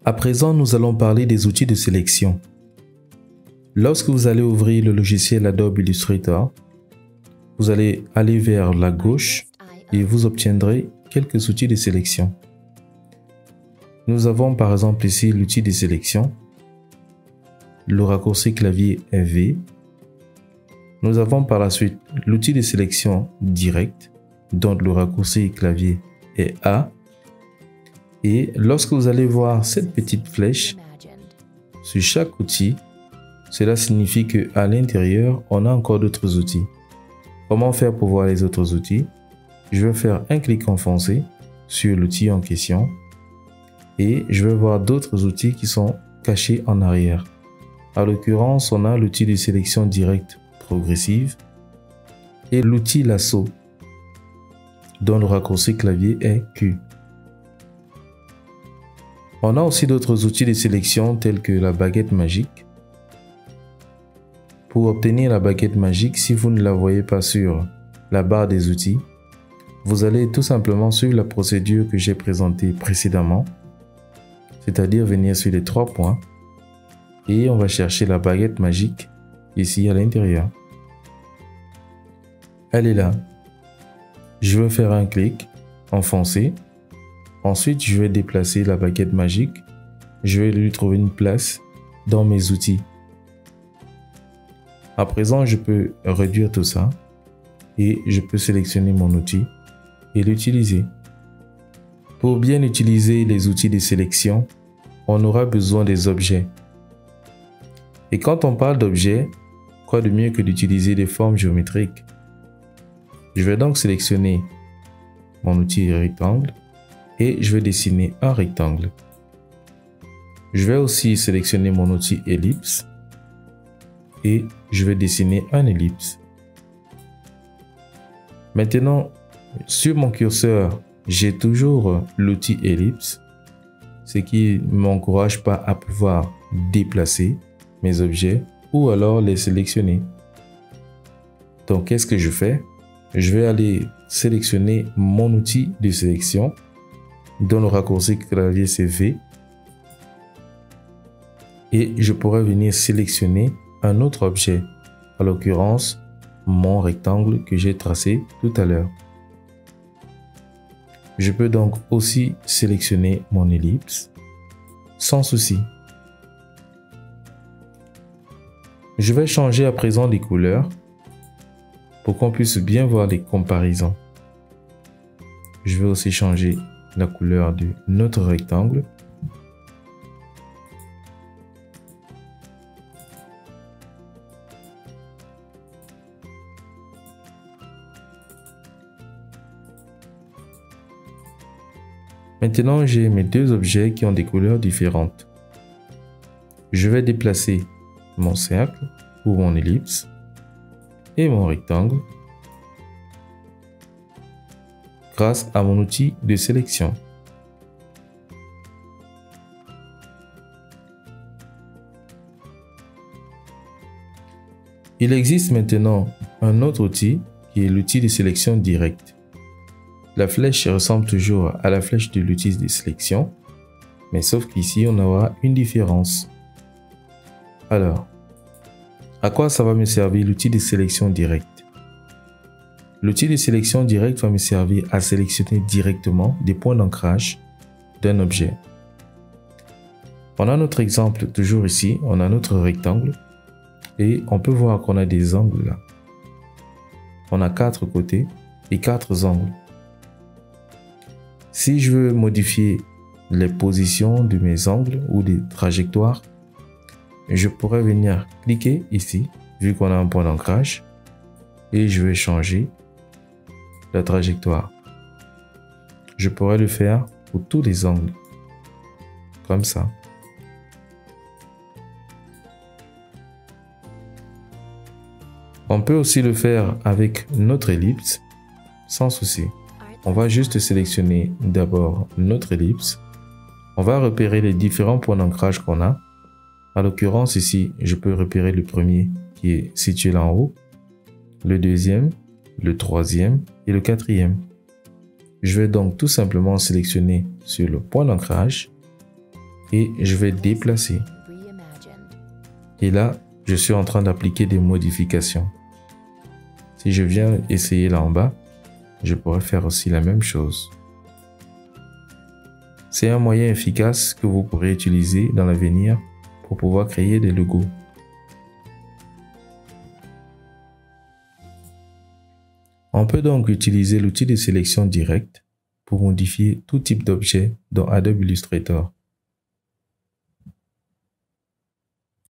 À présent, nous allons parler des outils de sélection. Lorsque vous allez ouvrir le logiciel Adobe Illustrator, vous allez aller vers la gauche et vous obtiendrez quelques outils de sélection. Nous avons par exemple ici l'outil de sélection, le raccourci clavier est V. Nous avons par la suite l'outil de sélection direct, dont le raccourci clavier est A. Et lorsque vous allez voir cette petite flèche sur chaque outil, cela signifie qu'à l'intérieur, on a encore d'autres outils. Comment faire pour voir les autres outils? Je vais faire un clic enfoncé sur l'outil en question et je vais voir d'autres outils qui sont cachés en arrière. En l'occurrence, on a l'outil de sélection directe progressive et l'outil lasso, dont le raccourci clavier est Q. On a aussi d'autres outils de sélection tels que la baguette magique. Pour obtenir la baguette magique, si vous ne la voyez pas sur la barre des outils, vous allez tout simplement suivre la procédure que j'ai présentée précédemment, c'est-à-dire venir sur les 3 points et on va chercher la baguette magique ici à l'intérieur. Elle est là. Je vais faire un clic, enfoncer. Ensuite, je vais déplacer la baguette magique. Je vais lui trouver une place dans mes outils. À présent, je peux réduire tout ça et je peux sélectionner mon outil et l'utiliser. Pour bien utiliser les outils de sélection, on aura besoin des objets. Et quand on parle d'objets, quoi de mieux que d'utiliser des formes géométriques? Je vais donc sélectionner mon outil rectangle et je vais dessiner un rectangle. Je vais aussi sélectionner mon outil ellipse et je vais dessiner un ellipse. Maintenant, sur mon curseur, j'ai toujours l'outil ellipse, ce qui ne m'encourage pas à pouvoir déplacer mes objets ou alors les sélectionner. Donc, qu'est-ce que je fais? Je vais aller sélectionner mon outil de sélection, dont le raccourci clavier c'est V, et je pourrais venir sélectionner un autre objet, en l'occurrence mon rectangle que j'ai tracé tout à l'heure. Je peux donc aussi sélectionner mon ellipse sans souci. Je vais changer à présent les couleurs pour qu'on puisse bien voir les comparaisons. Je vais aussi changer la couleur de notre rectangle. Maintenant, j'ai mes deux objets qui ont des couleurs différentes. Je vais déplacer mon cercle ou mon ellipse et mon rectangle grâce à mon outil de sélection. Il existe maintenant un autre outil qui est l'outil de sélection directe. La flèche ressemble toujours à la flèche de l'outil de sélection, mais sauf qu'ici on aura une différence. Alors, à quoi ça va me servir l'outil de sélection directe? L'outil de sélection directe va me servir à sélectionner directement des points d'ancrage d'un objet. On a notre exemple toujours ici, on a notre rectangle et on peut voir qu'on a des angles là. On a 4 côtés et 4 angles. Si je veux modifier les positions de mes angles ou des trajectoires, je pourrais venir cliquer ici, vu qu'on a un point d'ancrage, et je vais changer la trajectoire. Je pourrais le faire pour tous les angles, comme ça. On peut aussi le faire avec notre ellipse, sans souci. On va juste sélectionner d'abord notre ellipse. On va repérer les différents points d'ancrage qu'on a. En l'occurrence ici, je peux repérer le premier qui est situé là en haut, le deuxième, le troisième et le quatrième. Je vais donc tout simplement sélectionner sur le point d'ancrage et je vais déplacer. Et là, je suis en train d'appliquer des modifications. Si je viens essayer là en bas, je pourrais faire aussi la même chose. C'est un moyen efficace que vous pourrez utiliser dans l'avenir pour pouvoir créer des logos. On peut donc utiliser l'outil de sélection directe pour modifier tout type d'objet dans Adobe Illustrator.